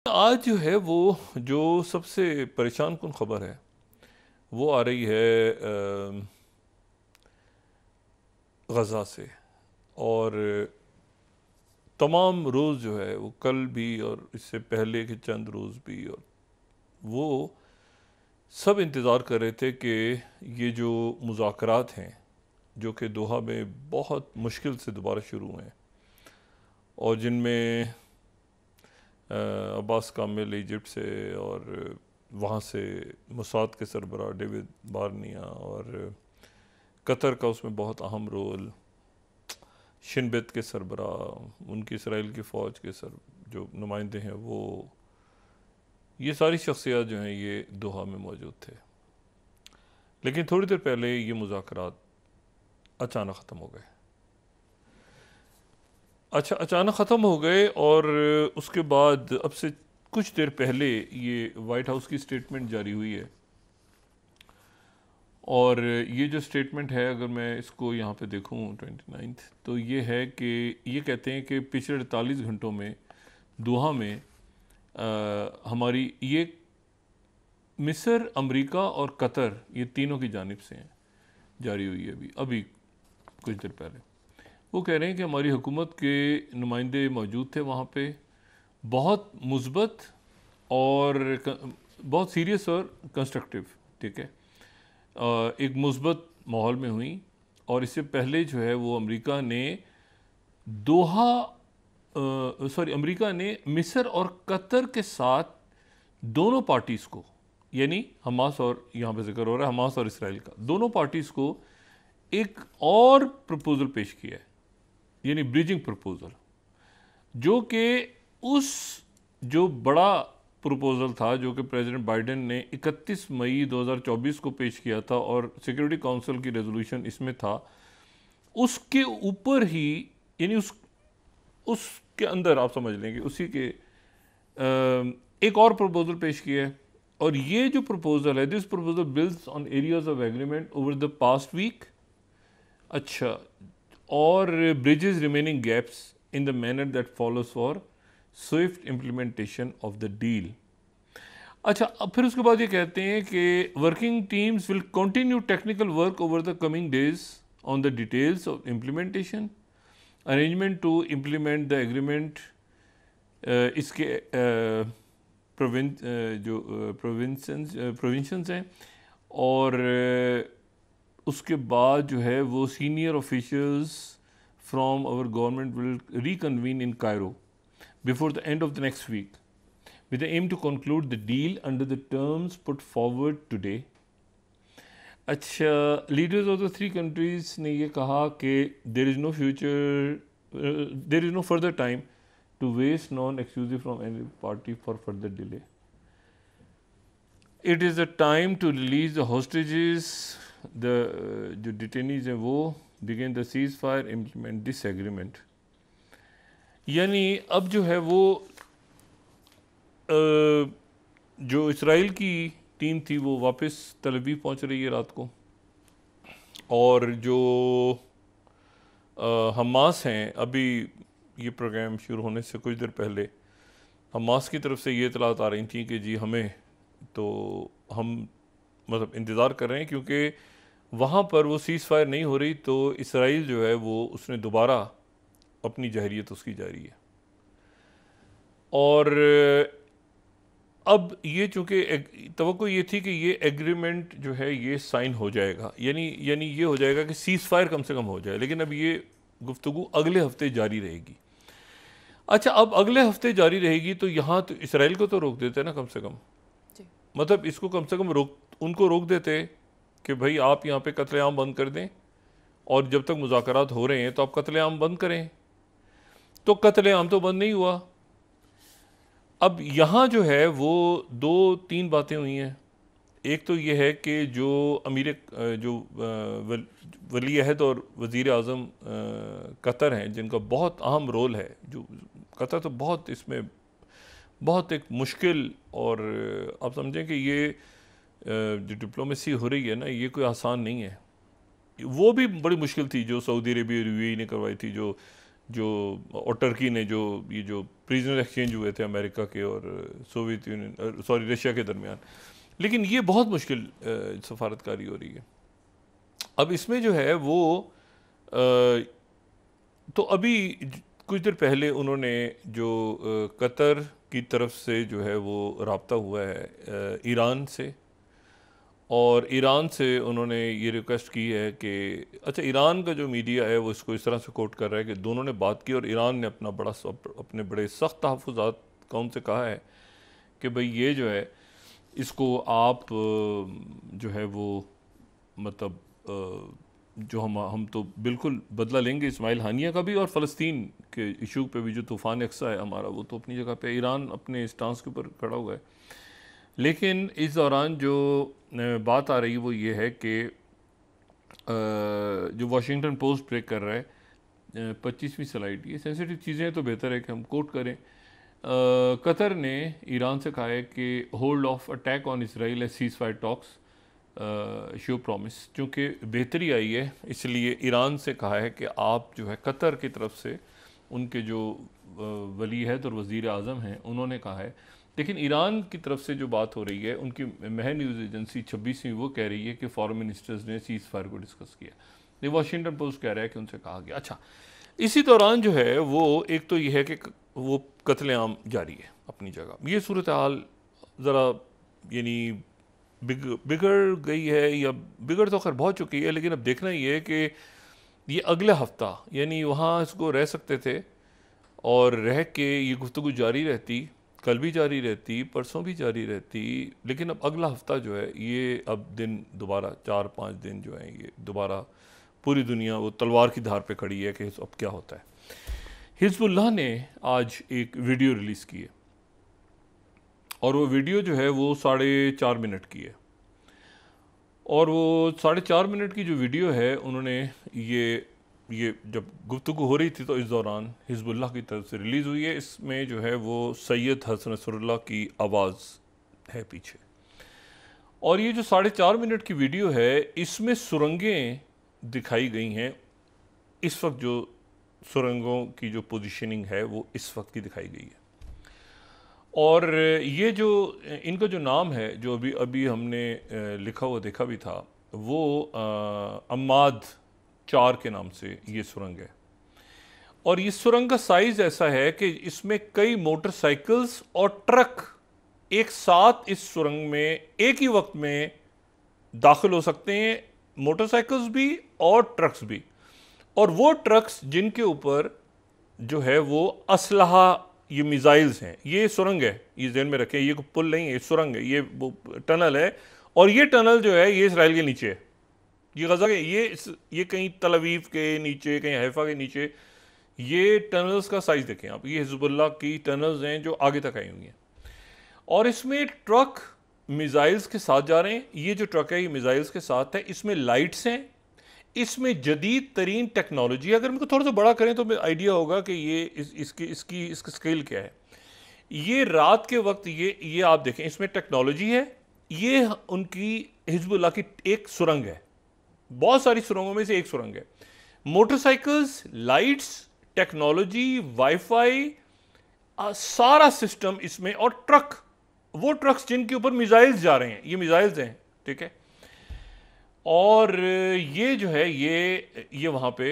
आज जो है वो जो सबसे परेशान कुन खबर है वो आ रही है गज़ा से। और तमाम रोज़ जो है वो कल भी और इससे पहले के चंद रोज़ भी, और वो सब इंतज़ार कर रहे थे कि ये जो मुज़ाकरात हैं जो कि दोहा में बहुत मुश्किल से दोबारा शुरू हुए हैं और जिनमें अब्बास कामिल इजिप्ट से और वहाँ से मोसाद के सरबराह डेविड बार्निया और कतर का उसमें बहुत अहम रोल, शिनबेत के सरबराह, उनकी इसराइल की फ़ौज के जो नुमाइंदे हैं वो, ये सारी शख्सियात जो हैं ये दोहा में मौजूद थे। लेकिन थोड़ी देर पहले ये मुज़ाकरात अचानक ख़त्म हो गए। अचानक ख़त्म हो गए और उसके बाद अब से कुछ देर पहले ये वाइट हाउस की स्टेटमेंट जारी हुई है। और ये जो स्टेटमेंट है, अगर मैं इसको यहाँ पे देखूँ 29, तो ये है कि ये कहते हैं कि पिछले 48 घंटों में दोहा में हमारी ये मिस्र, अमेरिका और कतर, ये तीनों की जानिब से हैं, जारी हुई है अभी कुछ देर पहले। वो कह रहे हैं कि हमारी हुकूमत के नुमाइंदे मौजूद थे वहाँ पे, बहुत मुस्बत और बहुत सीरियस और कंस्ट्रक्टिव, ठीक है, एक मुस्बत माहौल में हुई। और इससे पहले जो है वो अमेरिका ने मिस्र और कतर के साथ दोनों पार्टीज़ को, यानी हमास, और यहाँ पे जिक्र हो रहा है हमास और इसराइल का, दोनों पार्टीज़ को एक और प्रपोज़ल पेश किया है, यानी ब्रिजिंग प्रपोज़ल, जो कि उस जो बड़ा प्रपोज़ल था जो कि प्रेसिडेंट बाइडेन ने 31 मई 2024 को पेश किया था और सिक्योरिटी काउंसिल की रेजोल्यूशन इसमें था, उसके ऊपर ही, यानी उसके अंदर आप समझ लेंगे उसी के एक और प्रपोज़ल पेश किया है। और ये जो प्रपोज़ल है, this proposal builds on areas of agreement over the past week, अच्छा, और bridges remaining gaps in the manner that follows for swift implementation of the deal. अच्छा, अब फिर उसके बाद ये कहते हैं कि working teams will continue technical work over the coming days on the details of implementation, arrangement to implement the agreement. इसके प्रोविंशंस हैं, और उसके बाद जो है वो senior officials from our government will reconvene in Cairo before the end of the next week with the aim to conclude the deal under the terms put forward today. अच्छा, leaders of the 3 countries ने ये कहा कि there is no further time to waste non-exclusive from any party for further delay. It is the time to release the hostages, जो detainees हैं वो, begin the ceasefire, implement this agreement. यानी अब जो है वो जो इसराइल की टीम थी वो वापस तल अवीव पहुंच रही है रात को, और जो हमास हैं, अभी ये प्रोग्राम शुरू होने से कुछ देर पहले हमास की तरफ से ये इतलात आ रही थी कि जी हम मतलब इंतज़ार कर रहे हैं, क्योंकि वहाँ पर वो सीज़ फायर नहीं हो रही, तो इसराइल जो है वो उसने दोबारा अपनी जहरीत उसकी जारी है। और अब ये चूँकि तवक्को ये थी कि ये एग्रीमेंट जो है ये साइन हो जाएगा, यानी ये हो जाएगा कि सीज़ फायर कम से कम हो जाए, लेकिन अब ये गुफ्तगू अगले हफ्ते जारी रहेगी। अच्छा, अब अगले हफ्ते जारी रहेगी तो यहाँ तो इसराइल को तो रोक देते ना कम से कम, मतलब इसको कम से कम उनको रोक देते कि भाई आप यहाँ पे कत्लेआम बंद कर दें, और जब तक मुज़ाकरात हो रहे हैं तो आप कत्लेआम बंद करें। तो कत्लेआम तो बंद नहीं हुआ। अब यहाँ जो है वो 2-3 बातें हुई हैं। एक तो ये है कि जो वली अहद और वज़ीर आज़म कतर हैं, जिनका बहुत अहम रोल है, जो कतर तो बहुत इसमें बहुत एक मुश्किल, और आप समझें कि ये जो डिप्लोमेसी हो रही है ना, ये कोई आसान नहीं है। वो भी बड़ी मुश्किल थी जो सऊदी अरेबिया और यूएई ने करवाई थी, जो जो और टर्की ने जो ये जो प्रिजनर एक्सचेंज हुए थे अमेरिका के और सोवियत यूनियन सॉरी रशिया के दरमियान, लेकिन ये बहुत मुश्किल सफारतकारी हो रही है। अब इसमें जो है वो तो अभी कुछ देर पहले उन्होंने जो कतर की तरफ से जो है वो रब्ता हुआ है ईरान से, और ईरान से उन्होंने ये रिक्वेस्ट की है कि अच्छा, ईरान का जो मीडिया है वो इसको इस तरह से कोट कर रहा है कि दोनों ने बात की और ईरान ने अपने बड़े सख्त तहफ़्फ़ुज़ात का उनसे कहा है कि भाई ये जो है इसको आप जो है वो मतलब जो हम तो बिल्कुल बदला लेंगे इस्माइल हानिया का भी, और फ़लस्तीन के इशू पे भी जो तूफ़ान अक्सा है हमारा, वो तो अपनी जगह पे ईरान अपने स्टांस के ऊपर खड़ा हुआ है। लेकिन इस दौरान जो बात आ रही वो ये है कि जो वाशिंगटन पोस्ट ब्रेक कर रहा है 25वीं स्लाइड, ये सेंसिटिव चीज़ें तो बेहतर है कि हम कोट करें। कतर ने ईरान से कहा है कि hold off attack on Israel as ceasefire talks show promise, चूँकि बेहतरी आई है इसलिए ईरान से कहा है कि आप जो है कतर की तरफ से उनके जो वली अहद और वज़ीर आज़म हैं उन्होंने कहा है। लेकिन ईरान की तरफ से जो बात हो रही है, उनकी महर न्यूज़ एजेंसी 26वीं वो कह रही है कि फॉरेन मिनिस्टर्स ने सीज़ फायर को डिस्कस किया। ये वाशिंगटन पोस्ट कह रहा है कि उनसे कहा गया। अच्छा, इसी दौरान जो है वो एक तो ये है कि वो कत्लेआम जारी है अपनी जगह। ये सूरत हाल ज़रा यानी बिगड़ गई है, या बिगड़ तो खैर बहुत चुकी है, लेकिन अब देखना ये है कि ये अगले हफ्ता यानी वहाँ इसको रह सकते थे और रह के ये गुफ्तगू जारी रहती, कल भी जारी रहती, परसों भी जारी रहती, लेकिन अब अगला हफ्ता जो है ये अब दिन दोबारा 4-5 दिन जो है ये दोबारा पूरी दुनिया वो तलवार की धार पे खड़ी है कि अब क्या होता है। हिज़्बुल्लाह ने आज एक वीडियो रिलीज़ की है और वो वीडियो जो है वो 4.5 मिनट की है, और वो 4.5 मिनट की जो वीडियो है उन्होंने ये जब गुफ्तगू हो रही थी तो इस दौरान हिज़्बुल्लाह की तरफ से रिलीज़ हुई है। इसमें जो है वो सैयद हसन नसरुल्लाह की आवाज़ है पीछे, और ये जो 4.5 मिनट की वीडियो है इसमें सुरंगें दिखाई गई हैं। इस वक्त जो सुरंगों की जो पोजीशनिंग है वो इस वक्त की दिखाई गई है, और ये जो इनका जो नाम है जो अभी अभी हमने लिखा हुआ देखा भी था, वो अम्माद 4 के नाम से ये सुरंग है। और इस सुरंग का साइज़ ऐसा है कि इसमें कई मोटरसाइकिल्स और ट्रक एक साथ इस सुरंग में एक ही वक्त में दाखिल हो सकते हैं, मोटरसाइकिल्स भी और ट्रक्स भी। और वो ट्रक्स जिनके ऊपर जो है वो असलहा, ये मिसाइल्स हैं। ये सुरंग है, ये ज़हन में रखें, ये कोई पुल नहीं है, ये सुरंग है, ये वो टनल है, और ये टनल जो है ये इसराइल के नीचे है, ये गज़ा के ये कहीं तल अवीव के नीचे, कहीं हैफा के नीचे। ये टनल्स का साइज़ देखें आप, ये हिज़्बुल्लाह की टनल्स हैं जो आगे तक आई हुई हैं, और इसमें ट्रक मिसाइल्स के साथ जा रहे हैं। ये जो ट्रक है ये मिसाइल्स के साथ है, इसमें लाइट्स हैं, इसमें जदीद तरीन टेक्नोलॉजी। अगर इनको थोड़ा सा बड़ा करें तो आइडिया होगा कि ये इसकी स्केल क्या है। ये रात के वक्त ये आप देखें, इसमें टेक्नोलॉजी है। ये उनकी हिज़्बुल्लाह की एक सुरंग है, बहुत सारी सुरंगों में से एक सुरंग है। मोटरसाइकिल्स, लाइट्स, टेक्नोलॉजी, वाईफाई, सारा सिस्टम इसमें, और ट्रक, वो ट्रक्स जिनके ऊपर मिसाइल्स जा रहे हैं, ये मिसाइल्स हैं, ठीक है। और ये जो है ये वहाँ पे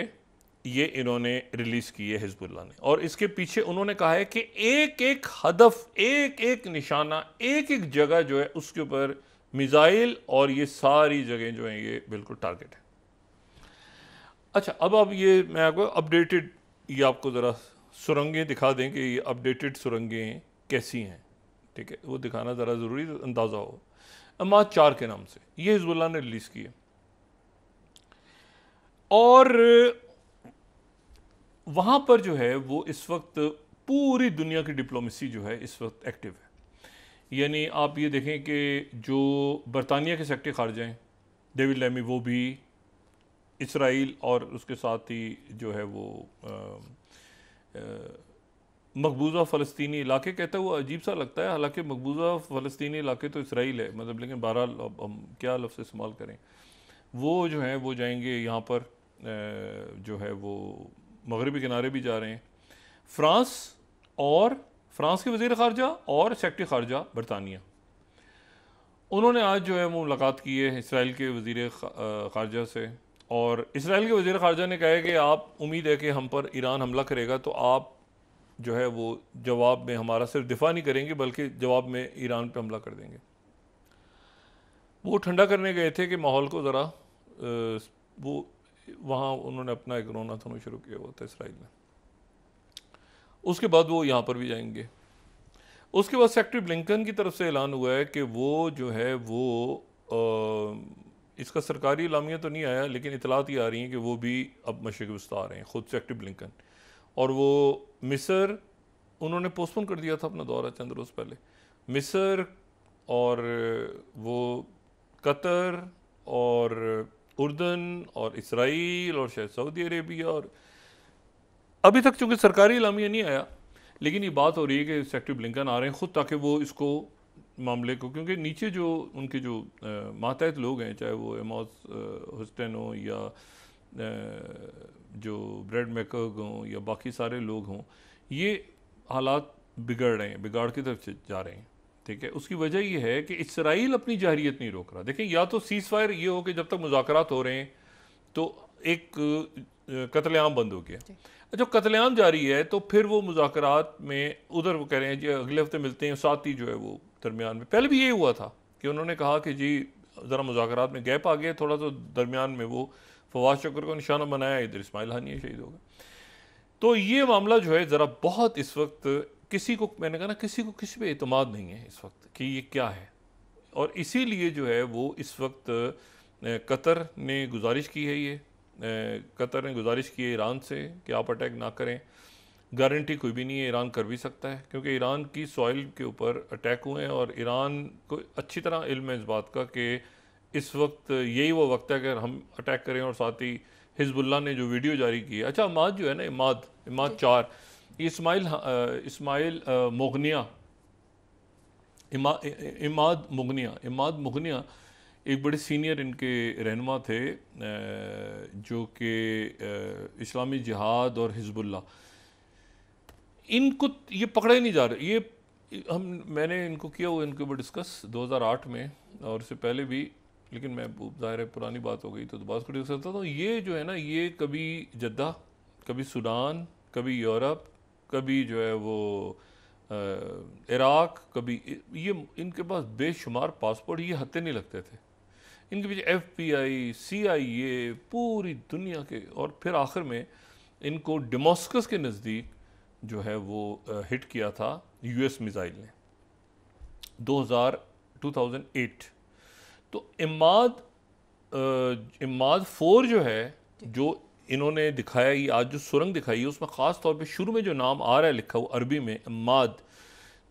ये इन्होंने रिलीज़ की है हिज़्बुल्लाह ने, और इसके पीछे उन्होंने कहा है कि एक एक हदफ, एक एक निशाना, एक एक जगह जो है उसके ऊपर मिसाइल, और ये सारी जगह जो हैं ये बिल्कुल टारगेट है। अच्छा, अब ये मैं आपको अपडेटेड ये आपको ज़रा सुरंगें दिखा दें कि ये अपडेटेड सुरंगें कैसी हैं, ठीक है, वो दिखाना ज़रा ज़रूरी, अंदाज़ा हो। अम्माद 4 के नाम से ये हिज़्बुल्लाह ने रिलीज़ की है, और वहाँ पर जो है वो इस वक्त पूरी दुनिया की डिप्लोमेसी जो है इस वक्त एक्टिव है। यानी आप ये देखें कि जो बरतानिया के सेक्रेटरी खारजा हैं डेविड लैमी, वो भी इसराइल और उसके साथ ही जो है वो मकबूजा फ़लस्तीनी इलाके, कहता है वो अजीब सा लगता है, हालांकि मकबूजा फ़लस्तीनी इलाके तो इसराइल है, मतलब, लेकिन बहरहाल अब हम क्या लफ्ज़ इस्तेमाल करें। वो जो है वो जाएंगे यहाँ पर जो है वो मगरबी किनारे भी जा रहे हैं। फ्रांस के वज़ीर ख़ारजा और सेक्रेटरी ख़ारजा बरतानिया, उन्होंने आज जो है वो मुलाकात की है इसराइल के वज़ीर ख़ारजा से, और इसराइल के वज़ीर ख़ारजा ने कहा है कि आप उम्मीद है कि हम पर ईरान हमला करेगा तो आप जो है वो जवाब में हमारा सिर्फ दिफा नहीं करेंगे बल्कि जवाब में ईरान पे हमला कर देंगे। वो ठंडा करने गए थे कि माहौल को ज़रा वो वहाँ उन्होंने अपना एक रोना धोना शुरू किया हुआ था इसराइल में। उसके बाद वो यहाँ पर भी जाएंगे। उसके बाद सेक्रेटरी ब्लिंकन की तरफ से ऐलान हुआ है कि वो जो है वो इसका सरकारी इलामिया तो नहीं आया लेकिन इतलात ये आ रही हैं कि वो भी अब मशरिक़ वस्ता आ रहे हैं, ख़ुद सेक्रेटरी ब्लिंकन। और वो मिस्र उन्होंने पोस्टपोन कर दिया था अपना दौरा चंद रोज़ पहले। मिस्र और वो कतर और उर्दन और इसराइल और शायद सऊदी अरेबिया, और अभी तक चूँकि सरकारी इलामिया नहीं आया लेकिन ये बात हो रही है कि सेक्रेटरी ब्लिंकन आ रहे हैं ख़ुद ताकि वो इसको मामले को, क्योंकि नीचे जो उनके जो मातहत लोग हैं, चाहे वो एमोस हुस्टन हो या जो ब्रेड मेकर हों या बाकी सारे लोग हों, ये हालात बिगड़ रहे हैं, बिगाड़ की तरफ जा रहे हैं। ठीक है, उसकी वजह यह है कि इसराइल अपनी जाहिरियत नहीं रोक रहा। देखें, या तो सीज़ फायर ये हो कि जब तक मुज़ाकरात हो रहे हैं तो एक कत्लेआम बंद हो गया, जब कत्लेआम जारी है तो फिर वो मुज़ाकरात में उधर वो कह रहे हैं जी अगले हफ्ते मिलते हैं, साथ ही जो है वो दरमियान में पहले भी ये हुआ था कि उन्होंने कहा कि जी ज़रा मुज़ाकरात में गैप आ गया थोड़ा, तो दरमियान में वो फवाद शुक्र को निशाना बनाया, इधर इस्माइल हानिया शहीद हो गए। तो ये मामला जो है ज़रा बहुत इस वक्त किसी को, मैंने कहा ना, किसी को किसी पे एतमाद नहीं है इस वक्त कि ये क्या है, और इसीलिए जो है वो इस वक्त कतर ने गुजारिश की है, ये कतर ने गुजारिश की है ईरान से कि आप अटैक ना करें। गारंटी कोई भी नहीं है, ईरान कर भी सकता है क्योंकि ईरान की सॉइल के ऊपर अटैक हुए हैं और ईरान को अच्छी तरह इल्म है इस बात का कि इस वक्त यही वो वक्त है अगर हम अटैक करें। और साथ ही हिजबुल्लाह ने जो वीडियो जारी की है, अच्छा इमाद जो है ना, इमाद 4, इस्माइल मुगनिया एक बड़े सीनियर इनके रहनुमा थे जो कि इस्लामी जिहाद और हिजबुल्लाह, इनको ये पकड़े नहीं जा रहे। ये मैंने इनको किया हुआ इनके ऊपर डिस्कस 2008 में और उससे पहले भी, लेकिन मैं ज़ाहिर है पुरानी बात हो गई तो दोबारा को डिस्कस करता हूँ। ये जो है ना, ये कभी जद्दा, कभी सूडान, कभी यूरोप, कभी जो है वो इराक, कभी ये इनके पास बेशुमार पासपोर्ट, ये हत्ते नहीं लगते थे इनके पीछे FBI, CIA, पूरी दुनिया के। और फिर आखिर में इनको डेमास्कस के नज़दीक जो है वो हिट किया था US मिसाइल ने 2008। तो इमाद 4 जो है, जो इन्होंने दिखाया, ये आज जो सुरंग दिखाई है उसमें ख़ास तौर पे शुरू में जो नाम आ रहा है लिखा हुआ अरबी में इमाद,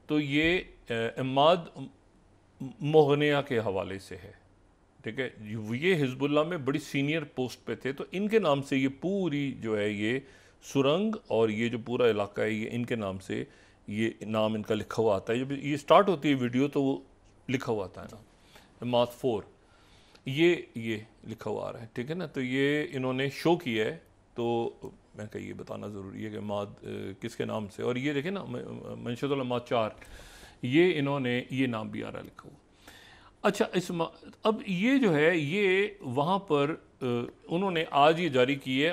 तो ये इमाद मुगनिया के हवाले से है। ठीक है, ये हिजबुल्लाह में बड़ी सीनियर पोस्ट पे थे, तो इनके नाम से ये पूरी जो है ये सुरंग और ये जो पूरा इलाका है ये इनके नाम से, ये नाम इनका लिखा हुआ आता है। जब ये स्टार्ट होती है वीडियो तो वो लिखा हुआ आता है ना, इमाद 4, ये लिखा हुआ आ रहा है। ठीक है ना, तो ये इन्होंने शो किया है, तो मैं कहा ये बताना ज़रूरी है कि इमाद किसके नाम से। और ये देखें ना, मंशदुल इमाद 4, ये इन्होंने ये नाम भी आ रहा है लिखा हुआ। अच्छा, अब ये जो है ये वहाँ पर उन्होंने आज ये जारी की है